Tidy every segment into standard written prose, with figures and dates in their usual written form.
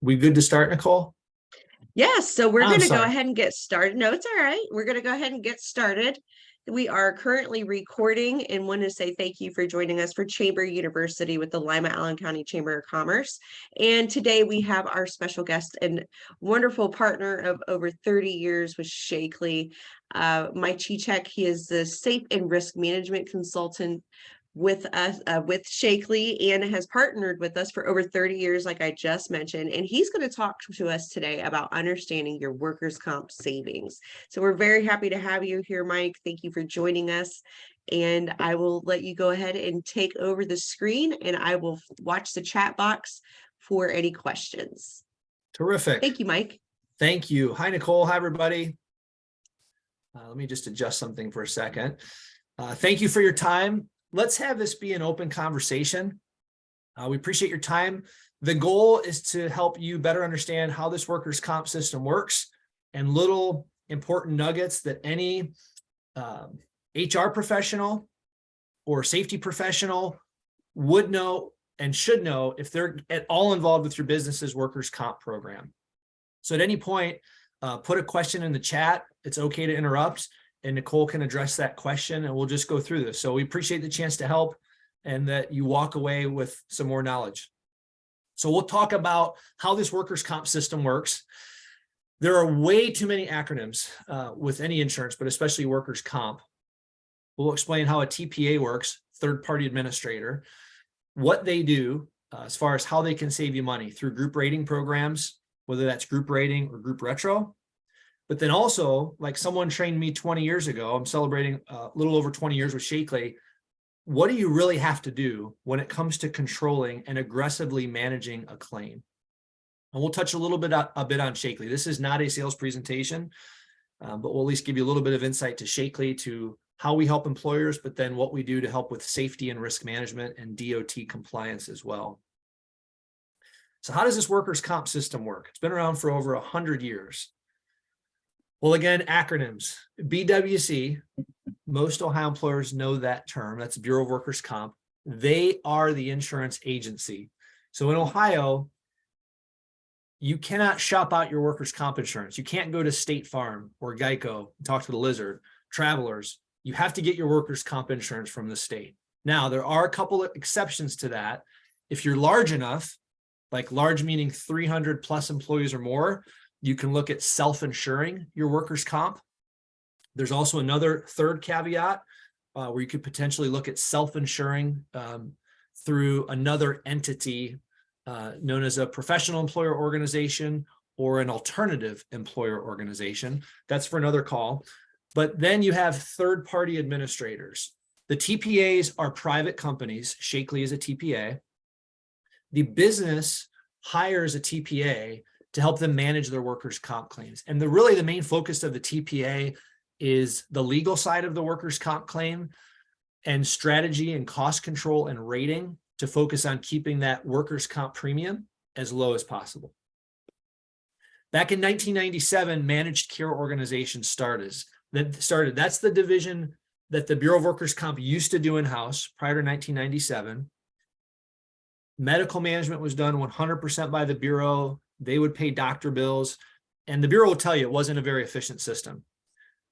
We good to start, Nicole? Yes, so we're I'm going to go sorry. ahead and get started. No, it's all right. We're going to go ahead and get started. We are currently recording and want to say thank you for joining us for Chamber University with the Lima Allen County Chamber of Commerce. And today we have our special guest and wonderful partner of over 30 years with Sheakley, Mike Cicak. He is the Safe and Risk Management Consultant with us with Sheakley and has partnered with us for over 30 years, like I just mentioned. And he's going to talk to us today about understanding your workers' comp savings. So we're very happy to have you here, Mike. Thank you for joining us. And I will let you go ahead and take over the screen, and I will watch the chat box for any questions. Terrific. Thank you, Mike. Thank you. Hi, Nicole. Hi, everybody. Let me just adjust something for a second. Thank you for your time. Let's have this be an open conversation. We appreciate your time. The goal is to help you better understand how this workers' comp system works and little important nuggets that any HR professional or safety professional would know and should know if they're at all involved with your business's workers' comp program. So at any point, put a question in the chat. It's okay to interrupt, and Nicole can address that question, and we'll just go through this. So we appreciate the chance to help and that you walk away with some more knowledge. So we'll talk about how this workers' comp system works. There are way too many acronyms with any insurance, but especially workers' comp. We'll explain how a TPA works, third-party administrator, what they do as far as how they can save you money through group rating programs, whether that's group rating or group retro. But then also, like someone trained me 20 years ago, I'm celebrating a little over 20 years with Sheakley. What do you really have to do when it comes to controlling and aggressively managing a claim? And we'll touch a bit on Sheakley. This is not a sales presentation, but we'll at least give you a little bit of insight to Sheakley, to how we help employers, but then what we do to help with safety and risk management and DOT compliance as well. So how does this workers' comp system work? It's been around for over 100 years. Well, again, acronyms. BWC, most Ohio employers know that term. That's Bureau of Workers' Comp. They are the insurance agency. So in Ohio, you cannot shop out your workers' comp insurance. You can't go to State Farm or Geico and talk to the Lizard, Travelers. You have to get your workers' comp insurance from the state. Now, there are a couple of exceptions to that. If you're large enough, like large meaning 300 plus employees or more, you can look at self-insuring your workers' comp. There's also another third caveat where you could potentially look at self-insuring through another entity known as a professional employer organization or an alternative employer organization. That's for another call. But then you have third-party administrators. The TPAs are private companies. Sheakley is a TPA. The business hires a TPA to help them manage their workers' comp claims. And really the main focus of the TPA is the legal side of the workers' comp claim and strategy and cost control and rating to focus on keeping that workers' comp premium as low as possible. Back in 1997, managed care organizations started. That's the division that the Bureau of Workers' Comp used to do in-house prior to 1997. Medical management was done 100% by the Bureau. They would pay doctor bills, and the Bureau will tell you it wasn't a very efficient system.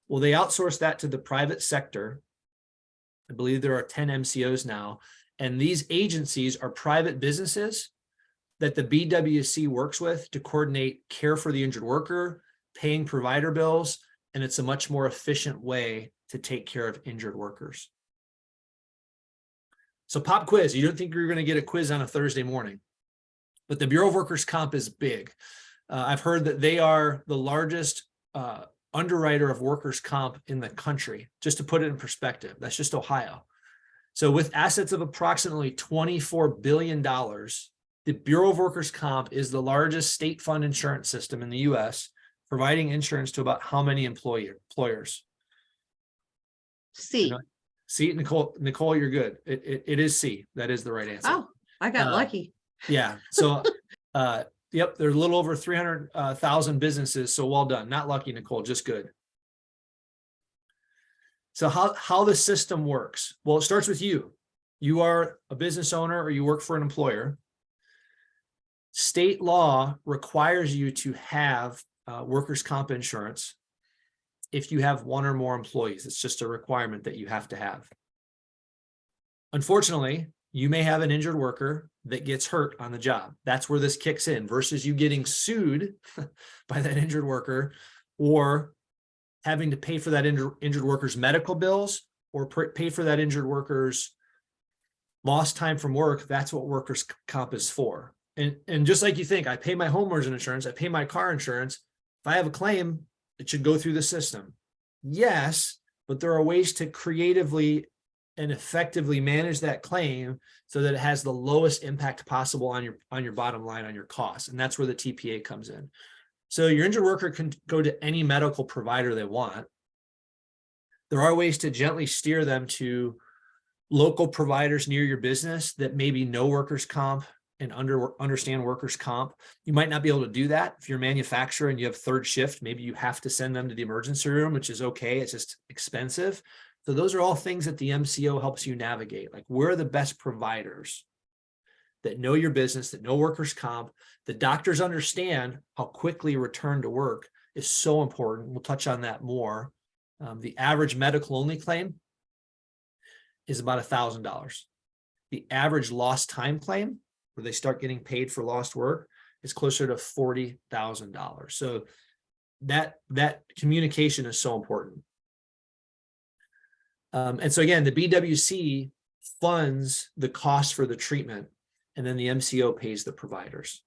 Well, they outsourced that to the private sector. I believe there are 10 MCOs now, and these agencies are private businesses that the BWC works with to coordinate care for the injured worker, paying provider bills, and it's a much more efficient way to take care of injured workers. So pop quiz. You don't think you're going to get a quiz on a Thursday morning, but the Bureau of Workers' Comp is big. I've heard that they are the largest underwriter of workers' comp in the country. Just to put it in perspective, that's just Ohio. So with assets of approximately $24 billion, the Bureau of Workers' Comp is the largest state fund insurance system in the U.S., providing insurance to about how many employers? C. See, Nicole, you're good. It is C. That is the right answer. Oh, I got lucky. Yeah. So, yep, there's a little over 300,000 businesses. So well done. Not lucky, Nicole, just good. So how the system works? Well, it starts with you. You are a business owner or you work for an employer. State law requires you to have workers' comp insurance if you have one or more employees. It's just a requirement that you have to have. Unfortunately, you may have an injured worker that gets hurt on the job. That's where this kicks in versus you getting sued by that injured worker or having to pay for that injured worker's medical bills or pay for that injured worker's lost time from work. That's what workers' comp is for. And just like you think, I pay my homeowner's insurance, I pay my car insurance. If I have a claim, it should go through the system. Yes, but there are ways to creatively and effectively manage that claim so that it has the lowest impact possible on your bottom line, on your costs. And that's where the TPA comes in. So your injured worker can go to any medical provider they want. There are ways to gently steer them to local providers near your business that maybe know workers' comp and understand workers' comp. You might not be able to do that. If you're a manufacturer and you have third shift, maybe you have to send them to the emergency room, which is okay. It's just expensive. So those are all things that the MCO helps you navigate. Like, where are the best providers that know your business, that know workers' comp? The doctors understand how quickly return to work is so important. We'll touch on that more. The average medical only claim is about $1,000. The average lost time claim, where they start getting paid for lost work, is closer to $40,000. So that communication is so important. And so again, the BWC funds the cost for the treatment, and then the MCO pays the providers.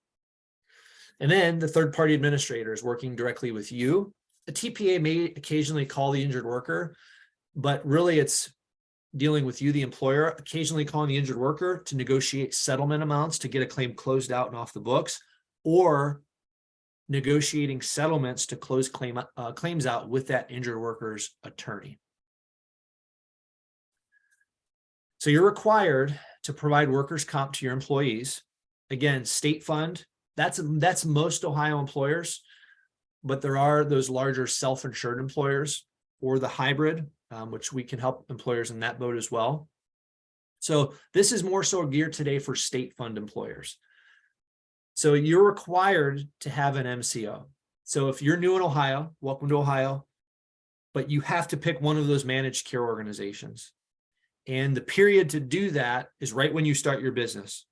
And then the third-party administrator is working directly with you. The TPA may occasionally call the injured worker, but really it's dealing with you, the employer, occasionally calling the injured worker to negotiate settlement amounts to get a claim closed out and off the books, or negotiating settlements to close claims out with that injured worker's attorney. So you're required to provide workers' comp to your employees. Again, state fund, that's most Ohio employers, but there are those larger self-insured employers or the hybrid, which we can help employers in that boat as well. So this is more so geared today for state fund employers. So you're required to have an MCO. So if you're new in Ohio, welcome to Ohio, but you have to pick one of those managed care organizations. And the period to do that is right when you start your business.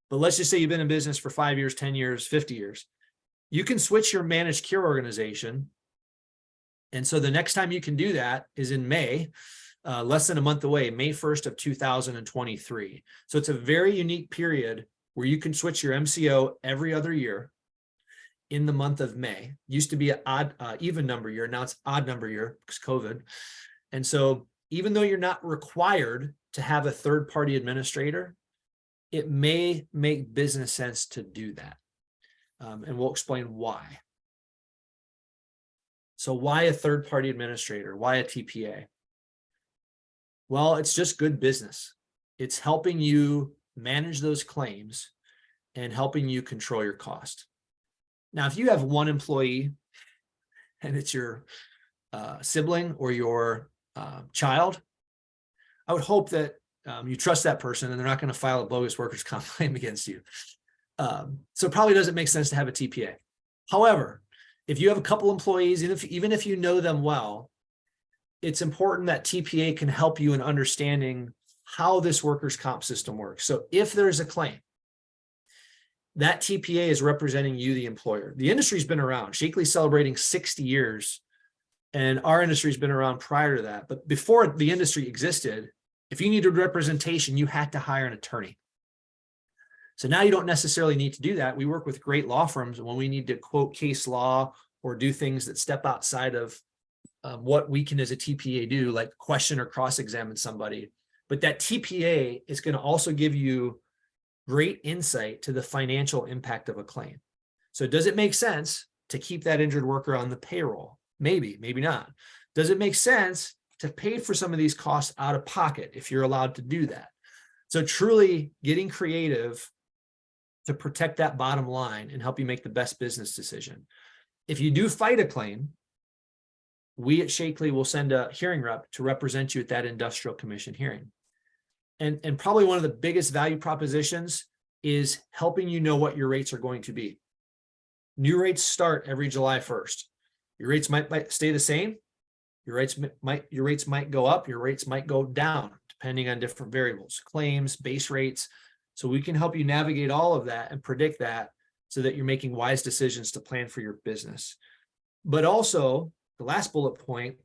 But let's just say you've been in business for 5 years, 10 years, 50 years. You can switch your managed care organization. And so the next time you can do that is in May, less than a month away, May 1st of 2023. So it's a very unique period where you can switch your MCO every other year in the month of May. Used to be an odd, even number year. Now it's odd number year because COVID. And so even though you're not required to have a third-party administrator, it may make business sense to do that. And we'll explain why. So why a third-party administrator? Why a TPA? Well, it's just good business. It's helping you manage those claims and helping you control your cost. Now, if you have one employee and it's your sibling or your child, I would hope that you trust that person and they're not going to file a bogus workers' comp claim against you. So it probably doesn't make sense to have a TPA. However, if you have a couple employees, even if you know them well, it's important that TPA can help you in understanding how this workers' comp system works. So if there's a claim, that TPA is representing you, the employer. The industry's been around. Sheakley's celebrating 60 years, and our industry's been around prior to that. But before the industry existed, if you needed representation, you had to hire an attorney. So now you don't necessarily need to do that. We work with great law firms when we need to quote case law or do things that step outside of what we can as a TPA do, like question or cross-examine somebody. But that TPA is going to also give you great insight to the financial impact of a claim. So does it make sense to keep that injured worker on the payroll? Maybe, maybe not. Does it make sense to pay for some of these costs out of pocket if you're allowed to do that? So truly getting creative to protect that bottom line and help you make the best business decision. If you do fight a claim, we at Sheakley will send a hearing rep to represent you at that industrial commission hearing. And probably one of the biggest value propositions is helping you know what your rates are going to be. New rates start every July 1st. Your rates might stay the same. Your rates might go up. Your rates might go down, depending on different variables, claims, base rates. So we can help you navigate all of that and predict that so that you're making wise decisions to plan for your business. But also, the last bullet point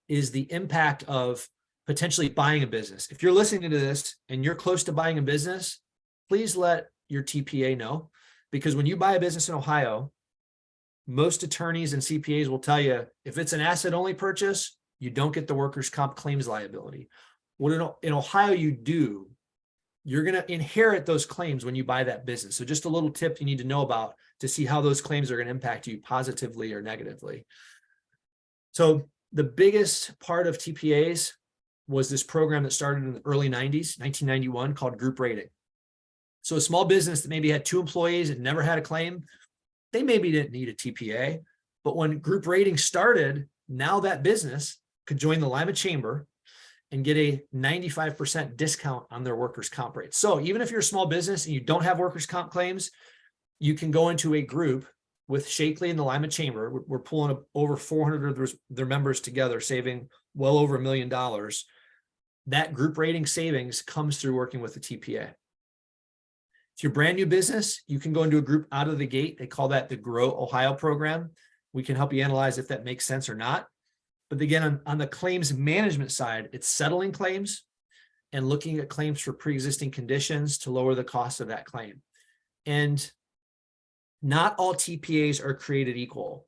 is the impact of potentially buying a business. If you're listening to this and you're close to buying a business, please let your TPA know, because when you buy a business in Ohio, most attorneys and CPAs will tell you if it's an asset-only purchase, you don't get the workers' comp claims liability. What in Ohio you do, you're going to inherit those claims when you buy that business. So just a little tip you need to know about to see how those claims are going to impact you positively or negatively. So the biggest part of TPAs was this program that started in the early 90s, 1991, called group rating. So a small business that maybe had 2 employees and never had a claim, they maybe didn't need a TPA. But when group rating started, now that business could join the Lima Chamber and get a 95% discount on their workers' comp rates. So even if you're a small business and you don't have workers' comp claims, you can go into a group with Sheakley and the Lima Chamber. We're pulling up over 400 of their members together, saving well over $1 million. That group rating savings comes through working with the TPA. If you're a brand new business, you can go into a group out of the gate. They call that the Grow Ohio program. We can help you analyze if that makes sense or not. But again, on the claims management side, it's settling claims and looking at claims for pre-existing conditions to lower the cost of that claim. And not all TPAs are created equal.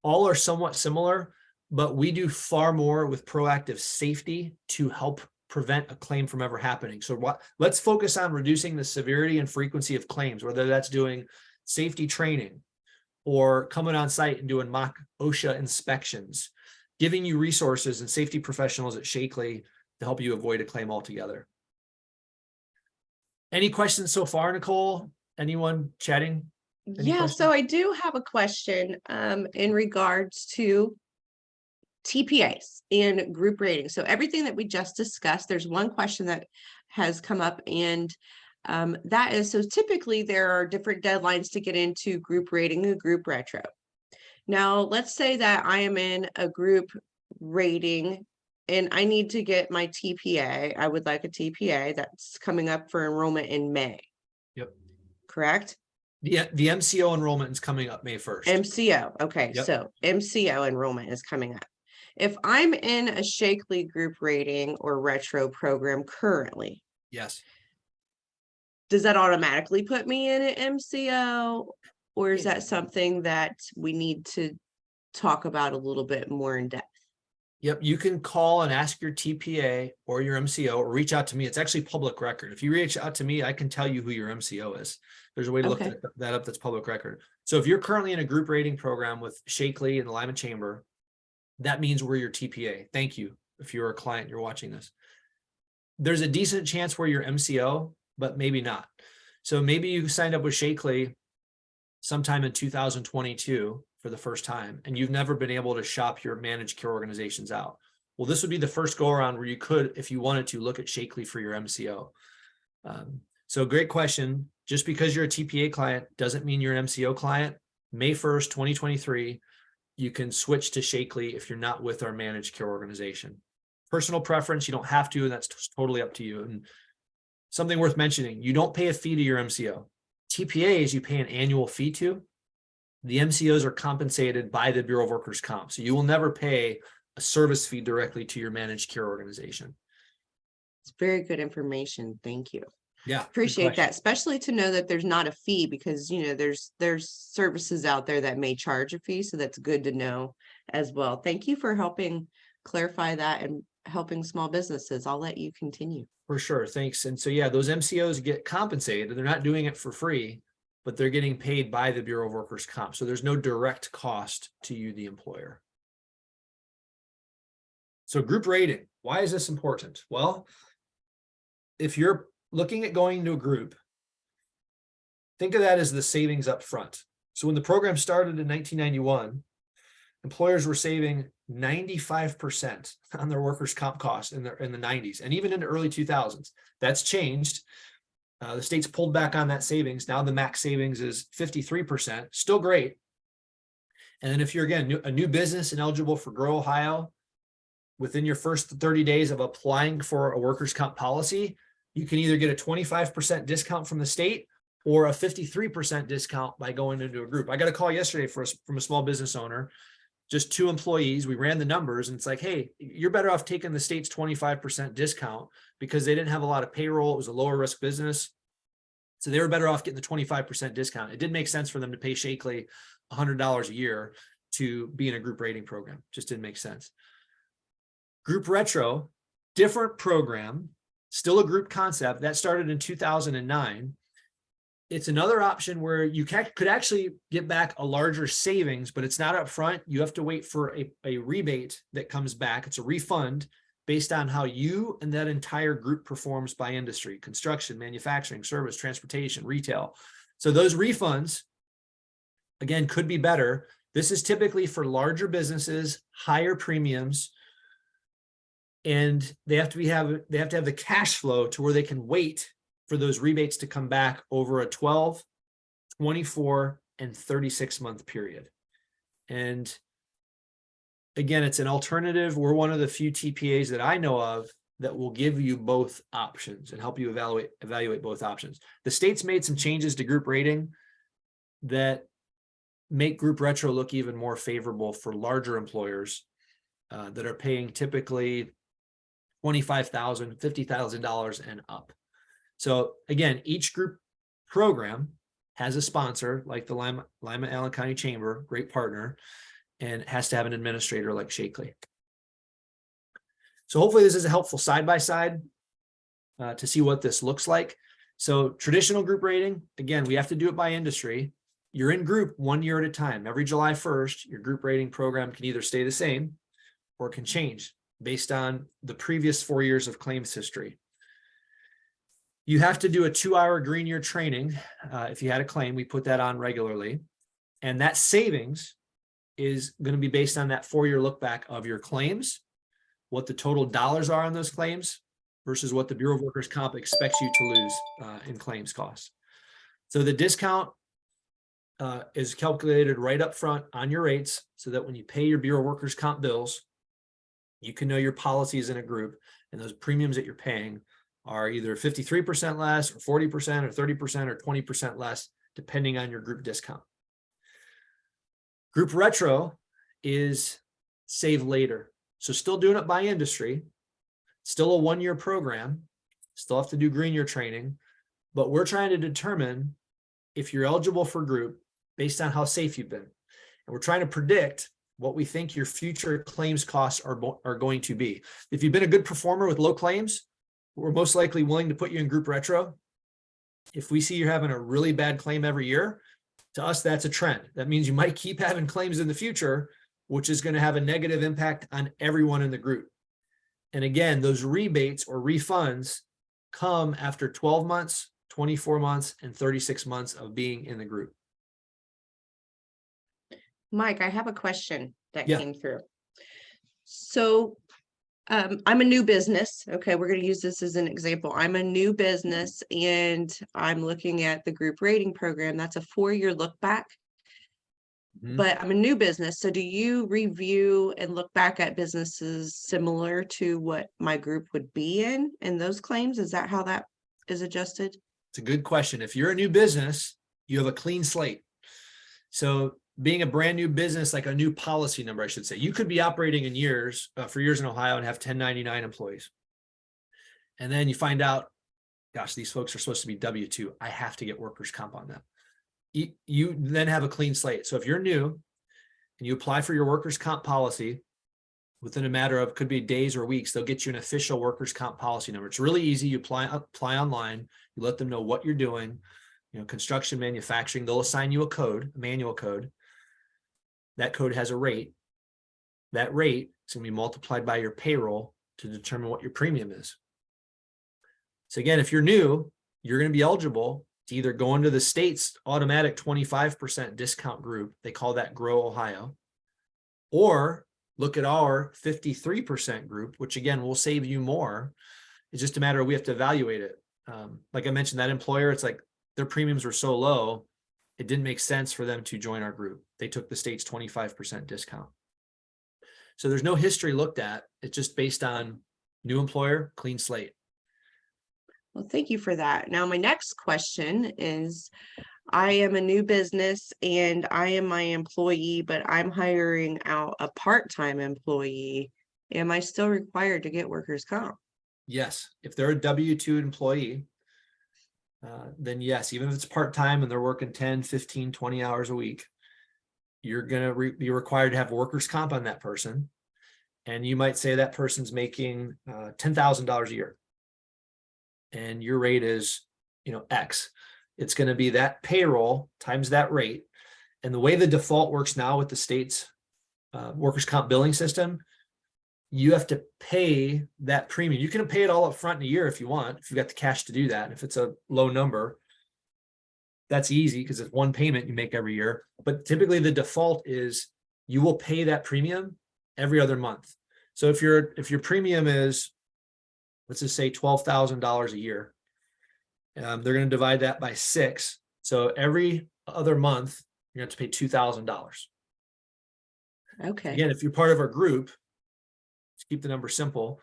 All are somewhat similar, but we do far more with proactive safety to help prevent a claim from ever happening. So let's focus on reducing the severity and frequency of claims, whether that's doing safety training or coming on site and doing mock OSHA inspections, giving you resources and safety professionals at Sheakley to help you avoid a claim altogether. Any questions so far, Nicole? Anyone chatting? Yeah, so I do have a question in regards to TPAs and group rating. So everything that we just discussed, there's one question that has come up, and that is, so typically there are different deadlines to get into group rating and group retro. Now, let's say that I am in a group rating and I need to get my TPA. I would like a TPA that's coming up for enrollment in May. Yep. Correct? The MCO enrollment is coming up May 1st. MCO. Okay. Yep. So MCO enrollment is coming up. If I'm in a Sheakley group rating or retro program currently, Yes. does that automatically put me in an MCO, or is that something that we need to talk about a little bit more in depth? Yep. You can call and ask your TPA or your MCO, or reach out to me. It's actually public record. If you reach out to me, I can tell you who your MCO is. There's a way to look that up that's public record. So if you're currently in a group rating program with Sheakley and the Lima Chamber, that means we're your TPA. Thank you. If you're a client, you're watching this. There's a decent chance we're your MCO, but maybe not. So maybe you signed up with Sheakley sometime in 2022 for the first time, and you've never been able to shop your managed care organizations out. Well, this would be the first go around where you could, if you wanted to, look at Sheakley for your MCO. So great question. Just because you're a TPA client doesn't mean you're an MCO client. May 1st, 2023, you can switch to Sheakley if you're not with our managed care organization. Personal preference, you don't have to, and that's totally up to you. And something worth mentioning, you don't pay a fee to your MCO. TPAs, you pay an annual fee to. The MCOs are compensated by the Bureau of Workers' Comp. So you will never pay a service fee directly to your managed care organization. It's very good information. Thank you. Yeah. Appreciate that, especially to know that there's not a fee, because, you know, there's services out there that may charge a fee. So that's good to know as well. Thank you for helping clarify that and helping small businesses. I'll let you continue. For sure. Thanks. And so, yeah, those MCOs get compensated. They're not doing it for free, but they're getting paid by the Bureau of Workers' Comp. So there's no direct cost to you, the employer. So group rating, why is this important? Well, if you're looking at going into a group, think of that as the savings up front. So when the program started in 1991, employers were saving 95% on their workers' comp costs in the 90s and even into early 2000s. That's changed. The state's pulled back on that savings. Now the max savings is 53%, still great. And then if you're, again, a new business and eligible for Grow Ohio, within your first 30 days of applying for a workers' comp policy, you can either get a 25% discount from the state or a 53% discount by going into a group. I got a call yesterday from a small business owner, just 2 employees. We ran the numbers and it's like, hey, you're better off taking the state's 25% discount because they didn't have a lot of payroll. It was a lower risk business. So they were better off getting the 25% discount. It didn't make sense for them to pay Sheakley $100 a year to be in a group rating program. Just didn't make sense. Group retro, different program, still a group concept that started in 2009. It's another option where you could actually get back a larger savings, but it's not up front. You have to wait for a rebate that comes back. It's a refund based on how you and that entire group performs by industry: construction, manufacturing, service, transportation, retail. So those refunds, again, could be better. This is typically for larger businesses, higher premiums, and they have to have the cash flow to where they can wait for those rebates to come back over a 12, 24, and 36-month period. And again, it's an alternative. We're one of the few TPAs that I know of that will give you both options and help you evaluate both options. The state's made some changes to group rating that make group retro look even more favorable for larger employers that are paying typically $25,000, $50,000 and up. So again, each group program has a sponsor like the Lima Allen County Chamber, great partner, and has to have an administrator like Sheakley. So hopefully this is a helpful side-by-side to see what this looks like. So traditional group rating, again, we have to do it by industry. You're in group 1 year at a time. Every July 1st, your group rating program can either stay the same or can change based on the previous 4 years of claims history. You have to do a 2-hour green year training. If you had a claim, we put that on regularly. And that savings is going to be based on that 4-year look back of your claims, what the total dollars are on those claims versus what the Bureau of Workers' Comp expects you to lose in claims costs. So the discount is calculated right up front on your rates so that when you pay your Bureau of Workers' Comp bills, you can know your policy is in a group and those premiums that you're paying are either 53% less or 40% or 30% or 20% less, depending on your group discount. Group retro is save later. So still doing it by industry, still a 1-year program, still have to do green year training, but we're trying to determine if you're eligible for group based on how safe you've been. And we're trying to predict what we think your future claims costs are going to be. If you've been a good performer with low claims, we're most likely willing to put you in group retro. If we see you're having a really bad claim every year, to us, that's a trend. That means you might keep having claims in the future, which is going to have a negative impact on everyone in the group. And again, those rebates or refunds come after 12 months, 24 months, and 36 months of being in the group. Mike, I have a question that Yeah. came through. So I'm a new business. Okay, we're going to use this as an example. I'm a new business and I'm looking at the group rating program. That's a 4-year look back. But I'm a new business. So do you review and look back at businesses similar to what my group would be in those claims? Is that how that is adjusted? It's a good question. If you're a new business, you have a clean slate. So being a brand new business, like a new policy number, I should say, you could be operating in years for years in Ohio and have 1099 employees. And then you find out, gosh, these folks are supposed to be W-2. I have to get workers' comp on them. You then have a clean slate. So if you're new and you apply for your workers' comp policy, within a matter of, could be days or weeks, they'll get you an official workers' comp policy number. It's really easy. You apply online, you let them know what you're doing, construction, manufacturing, they'll assign you a code, a manual code. That code has a rate. That rate is going to be multiplied by your payroll to determine what your premium is. So again, if you're new, you're going to be eligible to either go into the state's automatic 25% discount group. They call that Grow Ohio. Or look at our 53% group, which again will save you more. It's just a matter of we have to evaluate it. Like I mentioned, that employer, it's like their premiums were so low, it didn't make sense for them to join our group. They took the state's 25% discount. So there's no history looked at. It's just based on new employer, clean slate. Well, thank you for that. Now, my next question is, I am a new business and I am my employee, but I'm hiring out a part-time employee. Am I still required to get workers' comp? Yes, if they're a W-2 employee, then yes, even if it's part-time and they're working 10, 15, 20 hours a week, you're going to be required to have workers' comp on that person. And you might say that person's making $10,000 a year. And your rate is, X. It's going to be that payroll times that rate. And the way the default works now with the state's workers' comp billing system, you have to pay that premium. You can pay it all up front in a year if you want, if you've got the cash to do that. If it's a low number, that's easy because it's one payment you make every year. But typically the default is you will pay that premium every other month. So if your premium is, let's just say $12,000 a year, they're going to divide that by 6. So every other month, you're going to have to pay $2,000. Okay. Again, if you're part of our group, to keep the number simple,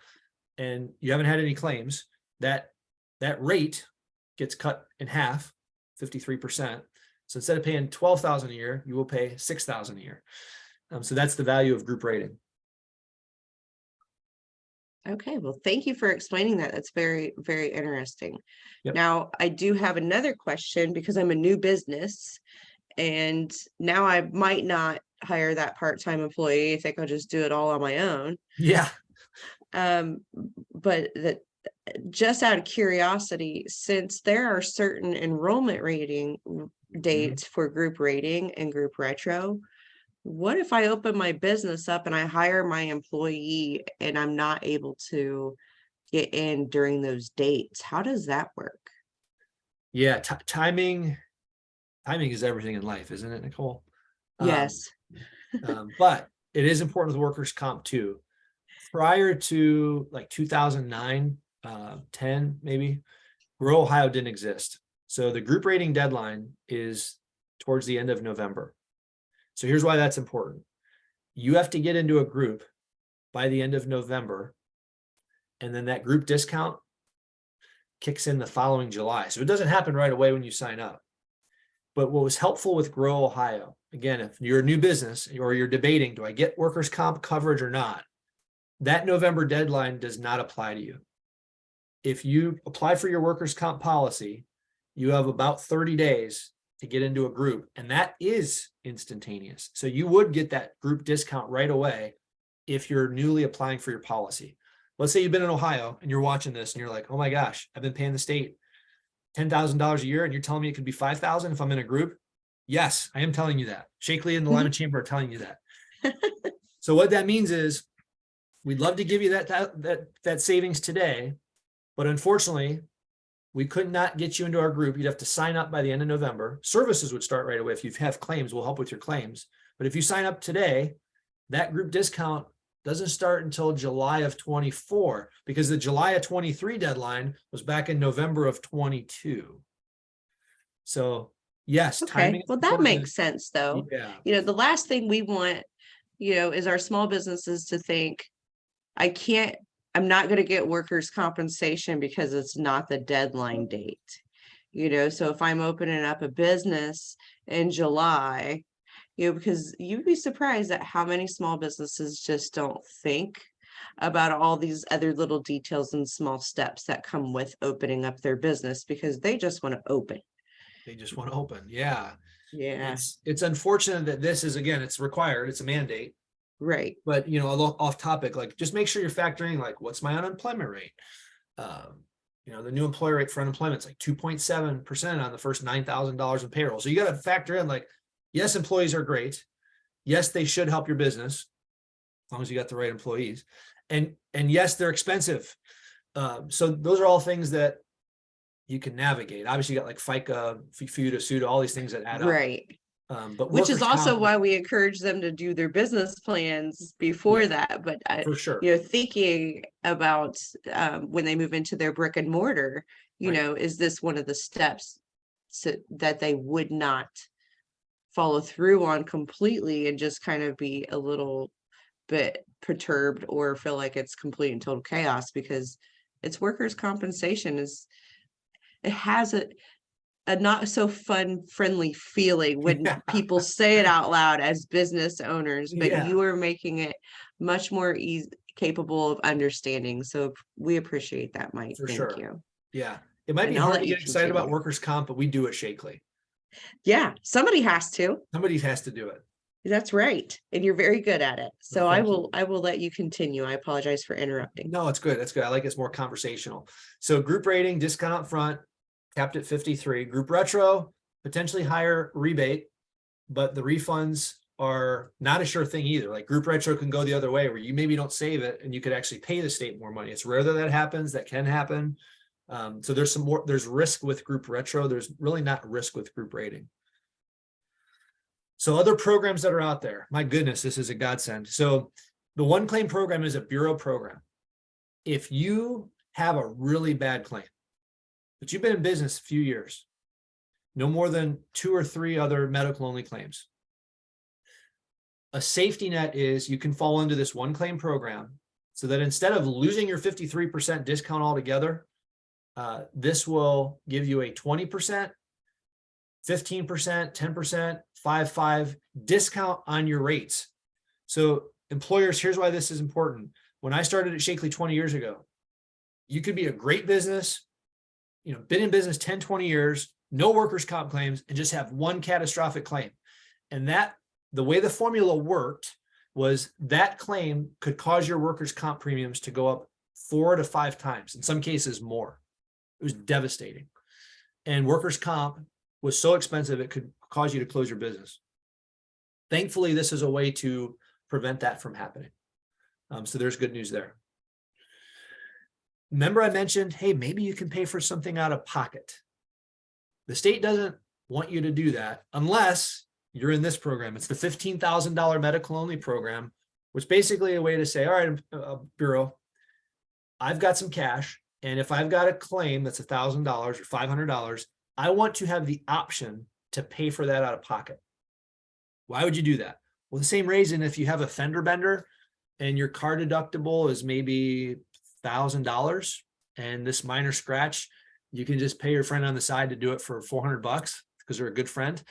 and you haven't had any claims, that rate gets cut in half, 53%. So instead of paying $12,000 a year, you will pay $6,000 a year. So that's the value of group rating. Okay, well, thank you for explaining that. That's very, very interesting. Yep. Now, I do have another question because I'm a new business and now I might not hire that part-time employee. I think I'll just do it all on my own. Yeah. But that, just out of curiosity, since there are certain enrollment rating dates for group rating and group retro, what if I open my business up and I hire my employee and I'm not able to get in during those dates? How does that work? Yeah. Timing is everything in life, isn't it, Nicole? Yes. But it is important with workers' comp too. Prior to like 2009, 10 maybe, rural Ohio didn't exist. So the group rating deadline is towards the end of November. So here's why that's important. You have to get into a group by the end of November, and then that group discount kicks in the following July. So it doesn't happen right away when you sign up. But what was helpful with Grow Ohio, again, if you're a new business or you're debating, do I get workers' comp coverage or not? That November deadline does not apply to you. If you apply for your workers' comp policy, you have about 30 days to get into a group, and that is instantaneous. So you would get that group discount right away if you're newly applying for your policy. Let's say you've been in Ohio and you're watching this and you're like, oh my gosh, I've been paying the state $10,000 a year and you're telling me it could be $5,000 if I'm in a group. Yes, I am telling you that. Sheakley and the Lima Chamber are telling you that. So what that means is we'd love to give you that savings today, but unfortunately, we could not get you into our group. You'd have to sign up by the end of November. Services would start right away. If you have claims, we'll help with your claims. But if you sign up today, that group discount doesn't start until July of 24, because the July of 23 deadline was back in November of 22. So yes, Okay, well, that makes sense though. Yeah. The last thing we want, is our small businesses to think, I'm not going to get workers' compensation because it's not the deadline date. So if I'm opening up a business in July, because you'd be surprised at how many small businesses just don't think about all these other little details and small steps that come with opening up their business because they just want to open. They just want to open. Yeah. Yeah. It's unfortunate that this is, again, it's required. It's a mandate. Right. But, a little off topic, like just make sure you're factoring like, what's my unemployment rate? The new employer rate for unemployment is like 2.7% on the first $9,000 in payroll. So you got to factor in like, yes, employees are great. Yes, they should help your business as long as you got the right employees. And yes, they're expensive. So those are all things that you can navigate. Obviously, you got like FICA, FUTA, SUTA, all these things that add up. Right. But Which is workers' also comp, why we encourage them to do their business plans before that. But for sure. thinking about when they move into their brick and mortar, Right. is this one of the steps that they would not follow through on completely and just kind of be a little bit perturbed or feel like it's complete and total chaos, because it's workers' compensation it has a not so fun friendly feeling when Yeah. people say it out loud as business owners, but Yeah, you are making it much more capable of understanding. So we appreciate that, Mike. for Thank sure. you. Yeah. It might be And I'll hard let to you get excited about continue. workers' comp, but we do it Sheakley. Yeah, somebody has to. Somebody has to do it. That's right. And you're very good at it. No, So thank you. I will let you continue. I apologize for interrupting. No, it's good. That's good. I like it's more conversational. So group rating, discount up front, capped at 53. Group retro, potentially higher rebate, but the refunds are not a sure thing either. Like group retro can go the other way where you maybe don't save it and you could actually pay the state more money. It's rare that happens. That can happen. So there's risk with group retro. There's really not risk with group rating. So other programs that are out there, my goodness, this is a godsend. So the one claim program is a bureau program. If you have a really bad claim, but you've been in business a few years, no more than 2 or 3 other medical only claims, a safety net is you can fall into this one claim program so that instead of losing your 53% discount altogether, this will give you a 20%, 15%, 10%, 5 discount on your rates. So employers, here's why this is important. When I started at Sheakley 20 years ago, you could be a great business, been in business 10, 20 years, no workers' comp claims, and just have one catastrophic claim. And the way the formula worked was that claim could cause your workers' comp premiums to go up 4 to 5 times, in some cases more. It was devastating. And workers' comp was so expensive, it could cause you to close your business. Thankfully, this is a way to prevent that from happening. So there's good news there. Remember I mentioned, hey, maybe you can pay for something out of pocket. The state doesn't want you to do that unless you're in this program. It's the $15,000 medical only program, which is basically a way to say, all right, Bureau, I've got some cash. And if I've got a claim that's $1,000 or $500, I want to have the option to pay for that out of pocket. Why would you do that? Well, the same reason if you have a fender bender and your car deductible is maybe $1,000 and this minor scratch, you can just pay your friend on the side to do it for $400 because they're a good friend.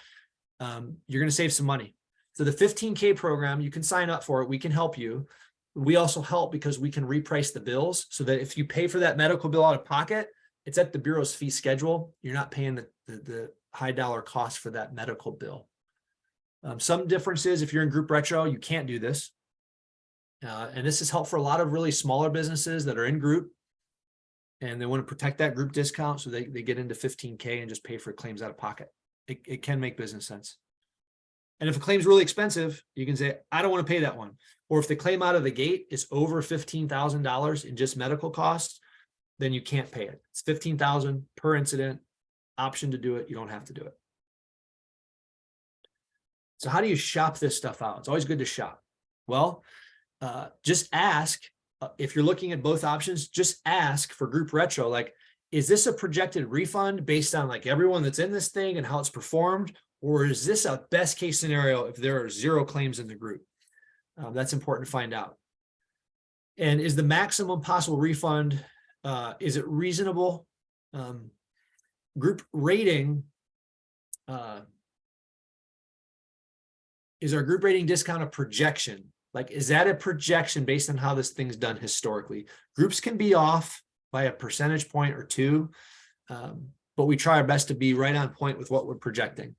You're going to save some money. So the 15K program, you can sign up for it. We can help you. We also help because we can reprice the bills so that if you pay for that medical bill out of pocket, it's at the Bureau's fee schedule. You're not paying the high dollar cost for that medical bill. Some differences, if you're in group retro, you can't do this. And this is helpful for a lot of really smaller businesses that are in group and they want to protect that group discount. So they get into 15K and just pay for claims out of pocket. It can make business sense. And if a claim's really expensive, you can say, I don't want to pay that one. Or if the claim out of the gate is over $15,000 in just medical costs, then you can't pay it. It's $15,000 per incident, option to do it. You don't have to do it. So how do you shop this stuff out? It's always good to shop. Well, just ask if you're looking at both options, just ask for group retro. Like, is this a projected refund based on like everyone that's in this thing and how it's performed? Or is this a best case scenario if there are 0 claims in the group? That's important to find out. And is the maximum possible refund, is it reasonable? Group rating, is our group rating discount a projection? Like, is that a projection based on how this thing's done historically? Groups can be off by a percentage point or 2, but we try our best to be right on point with what we're projecting.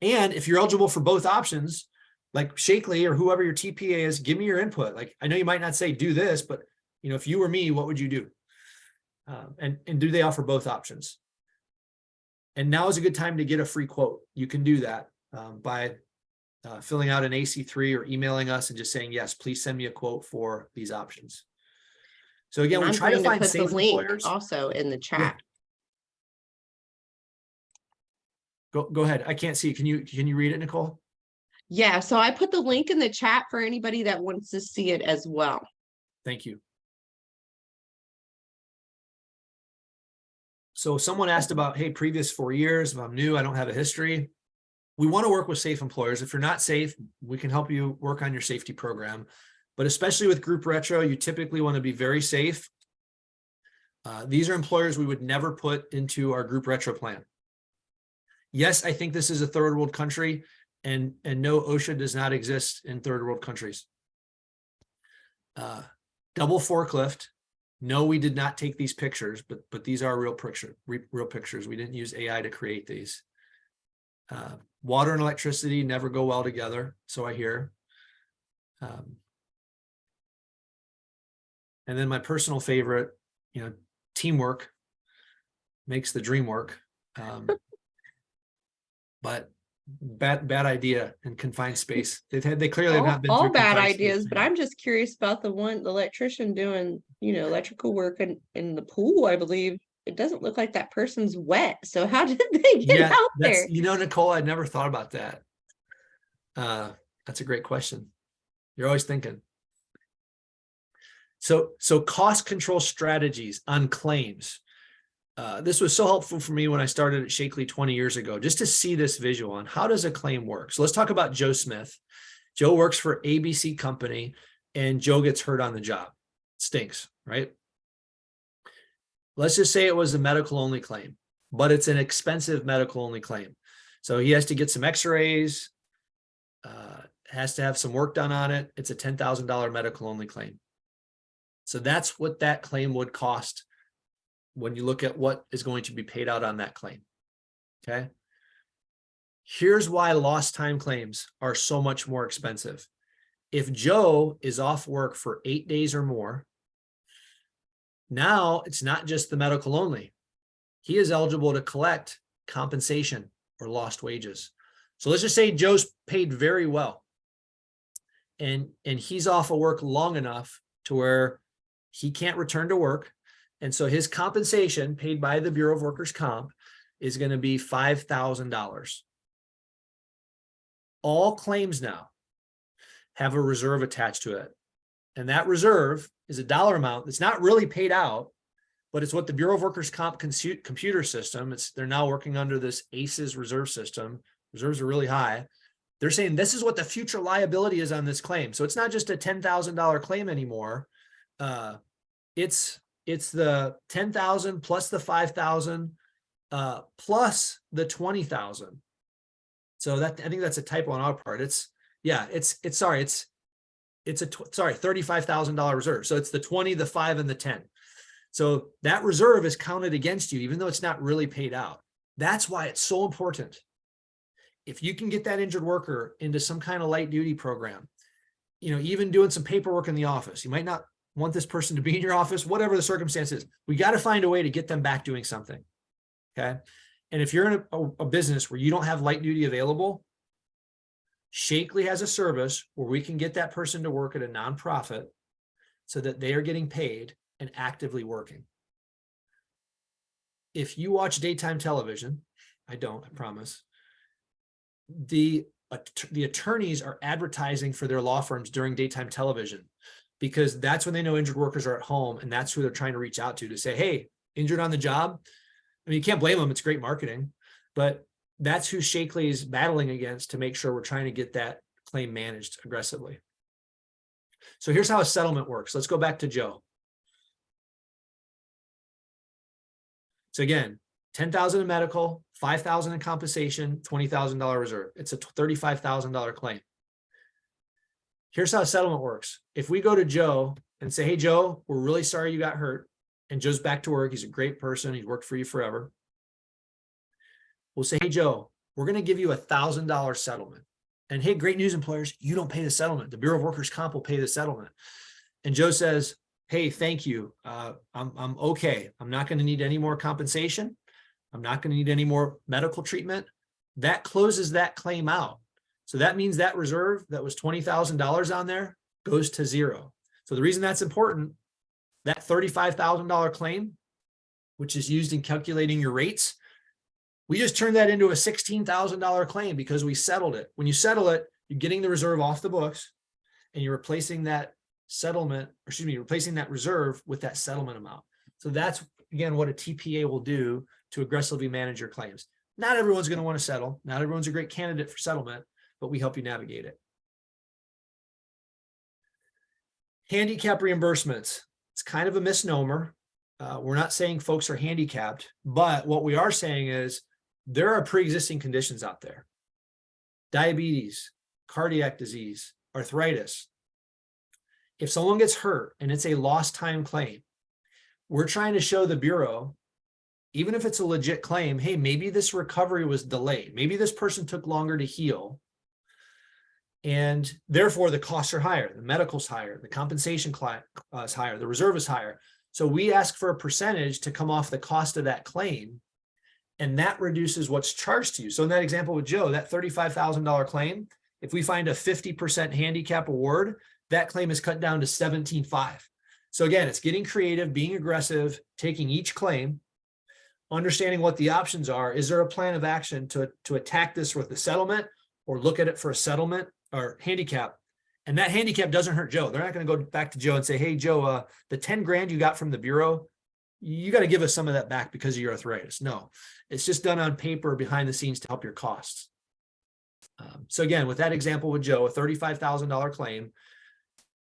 And if you're eligible for both options, like Sheakley or whoever your TPA is, give me your input. Like, I know you might not say do this, but if you were me, what would you do? And do they offer both options? And now is a good time to get a free quote. You can do that by filling out an AC3 or emailing us and just saying, yes, please send me a quote for these options. So again, we try to find safe employers. Also in the chat. Go ahead. I can't see. Can you read it, Nicole? Yeah, so I put the link in the chat for anybody that wants to see it as well. Thank you. So someone asked about, hey, previous 4 years, if I'm new, I don't have a history. We want to work with safe employers. If you're not safe, we can help you work on your safety program. But especially with group retro, you typically want to be very safe. These are employers we would never put into our group retro plan. Yes, I think this is a third world country, and no, OSHA does not exist in third world countries. Double forklift. No, we did not take these pictures, but these are real pictures. We didn't use AI to create these. Water and electricity never go well together, so I hear. And then my personal favorite, teamwork makes the dream work. But bad idea in confined space. They clearly have not been all through bad confined ideas, space. but I'm just curious about the electrician doing, electrical work in the pool, I believe. It doesn't look like that person's wet. So how did they get out there? Nicole, I'd never thought about that. That's a great question. You're always thinking. So cost control strategies on claims. This was so helpful for me when I started at Sheakley 20 years ago, just to see this visual on how does a claim work. So let's talk about Joe Smith. Joe works for ABC Company, and Joe gets hurt on the job. Stinks, right? Let's just say it was a medical only claim, but it's an expensive medical only claim. So he has to get some x-rays, has to have some work done on it. It's a $10,000 medical only claim. So that's what that claim would cost when you look at what is going to be paid out on that claim. Okay. Here's why lost time claims are so much more expensive. If Joe is off work for 8 days or more, now it's not just the medical only. He is eligible to collect compensation or lost wages. So let's just say Joe's paid very well, and he's off of work long enough to where he can't return to work. And so his compensation paid by the Bureau of Workers' Comp is going to be $5,000. All claims now have a reserve attached to it. And that reserve is a dollar amount that's not really paid out, but it's what the Bureau of Workers' Comp computer system, they're now working under this ACES reserve system. Reserves are really high. They're saying this is what the future liability is on this claim. So it's not just a $10,000 claim anymore. It's the 10,000 plus the 5,000 plus the 20,000. So that, I think that's a typo on our part. It's $35,000 reserve. So it's the 20, the 5, and the 10. So that reserve is counted against you, even though it's not really paid out. That's why it's so important. If you can get that injured worker into some kind of light duty program, even doing some paperwork in the office, you might not want this person to be in your office, whatever the circumstances, we got to find a way to get them back doing something. Okay. And if you're in a business where you don't have light duty available, Sheakley has a service where we can get that person to work at a nonprofit so that they are getting paid and actively working. If you watch daytime television, I don't, I promise, the attorneys are advertising for their law firms during daytime television, because that's when they know injured workers are at home, and that's who they're trying to reach out to say, hey, injured on the job. I mean, you can't blame them. It's great marketing, but that's who Sheakley is battling against to make sure we're trying to get that claim managed aggressively. So here's how a settlement works. Let's go back to Joe. So again, 10,000 in medical, 5,000 in compensation, $20,000 reserve. It's a $35,000 claim. Here's how a settlement works. If we go to Joe and say, hey, Joe, we're really sorry you got hurt. And Joe's back to work. He's a great person. He's worked for you forever. We'll say, hey, Joe, we're going to give you $1,000 settlement. And hey, great news, employers, you don't pay the settlement. The Bureau of Workers' Comp will pay the settlement. And Joe says, hey, thank you. I'm okay. I'm not going to need any more compensation. I'm not going to need any more medical treatment. That closes that claim out. So that means that reserve that was $20,000 on there goes to zero. So the reason that's important, that $35,000 claim, which is used in calculating your rates, We just turned that into a $16,000 claim because we settled it. When you settle it, you're getting the reserve off the books and you're replacing that settlement, or excuse me, replacing that reserve with that settlement amount. So that's, again, what a TPA will do to aggressively manage your claims. Not everyone's going to want to settle. Not everyone's a great candidate for settlement, but we help you navigate it. Handicap reimbursements. It's kind of a misnomer. We're not saying folks are handicapped, but what we are saying is there are pre-existing conditions out there. Diabetes, cardiac disease, arthritis. If someone gets hurt and it's a lost time claim, we're trying to show the Bureau, even if it's a legit claim, hey, maybe this recovery was delayed. Maybe this person took longer to heal. And therefore the costs are higher. The medical's higher. The compensation is higher. The reserve is higher. So we ask for a percentage to come off the cost of that claim. And that reduces what's charged to you. So in that example with Joe, that $35,000 claim, if we find a 50% handicap award, that claim is cut down to $17,500. So again, it's getting creative, being aggressive, taking each claim, understanding what the options are. Is there a plan of action to attack this with a settlement, or look at it for a settlement or handicap? And that handicap doesn't hurt Joe. They're not going to go back to Joe and say, hey, Joe, the 10 grand you got from the Bureau, you got to give us some of that back because of your arthritis. No, it's just done on paper behind the scenes to help your costs. So again, with that example with Joe, a $35,000 claim,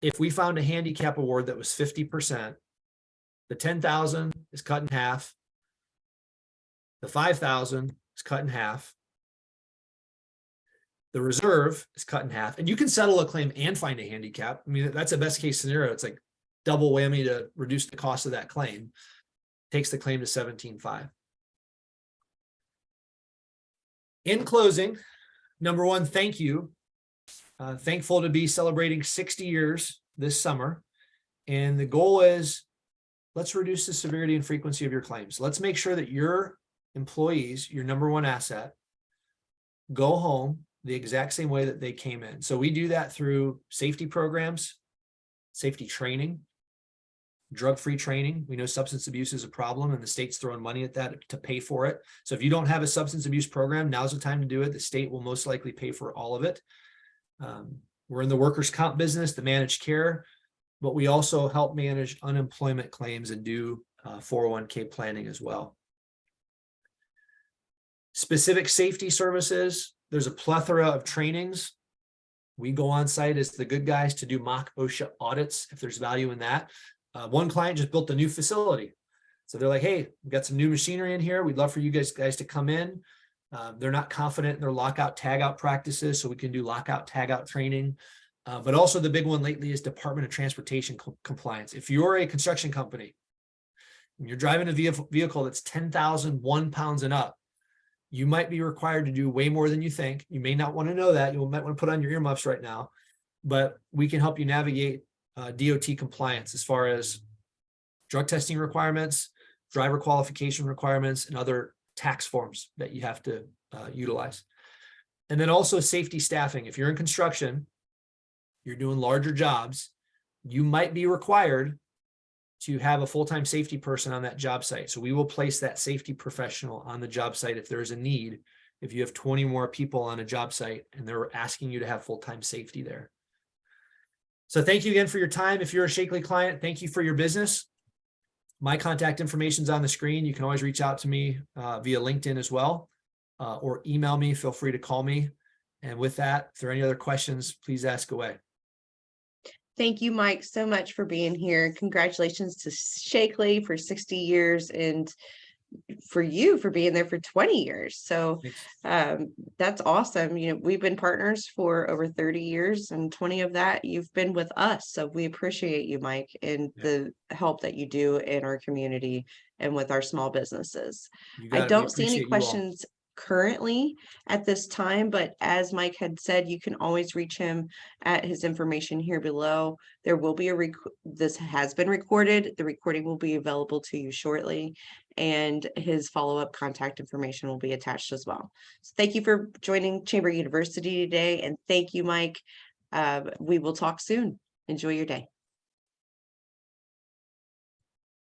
if we found a handicap award that was 50%, the $10,000 is cut in half. The $5,000 is cut in half. The reserve is cut in half. And you can settle a claim and find a handicap. I mean, that's a best case scenario. It's like double whammy to reduce the cost of that claim. Takes the claim to $17,500. In closing, number one, thank you. Thankful to be celebrating 60 years this summer. And the goal is, let's reduce the severity and frequency of your claims. Let's make sure that your employees, your number one asset, go home the exact same way that they came in. So we do that through safety programs, safety training, drug-free training. We know substance abuse is a problem and the state's throwing money at that to pay for it. So if you don't have a substance abuse program, now's the time to do it. The state will most likely pay for all of it. We're in the workers' comp business, the managed care, but we also help manage unemployment claims and do 401k planning as well. Specific safety services, there's a plethora of trainings. We go on site as the good guys to do mock OSHA audits if there's value in that. One client just built a new facility. So they're like, hey, we've got some new machinery in here. We'd love for you guys to come in. They're not confident in their lockout tagout practices, so we can do lockout tagout training. But also the big one lately is Department of Transportation compliance. If you're a construction company and you're driving a vehicle that's 10,001 pounds and up, you might be required to do way more than you think. You may not want to know that. You might want to put on your earmuffs right now, but we can help you navigate DOT compliance as far as drug testing requirements, driver qualification requirements, and other tax forms that you have to utilize. And then also safety staffing. If you're in construction, you're doing larger jobs, you might be required to have a full-time safety person on that job site. So we will place that safety professional on the job site if there's a need. If you have 20 more people on a job site and they're asking you to have full-time safety there. So thank you again for your time. If you're a Sheakley client, thank you for your business. My contact information is on the screen. You can always reach out to me via LinkedIn as well, or email me. Feel free to call me. And with that, if there are any other questions, please ask away. Thank you, Mike, so much for being here. Congratulations to Sheakley for 60 years and for you for being there for 20 years. So that's awesome. You know, we've been partners for over 30 years and 20 of that you've been with us. So we appreciate you, Mike, and the help that you do in our community and with our small businesses. I don't see any questions currently at this time, but as Mike had said, you can always reach him at his information here below. There will be this has been recorded. The recording will be available to you shortly, and his follow-up contact information will be attached as well. So thank you for joining Chamber University today, and thank you, Mike. We will talk soon. Enjoy your day.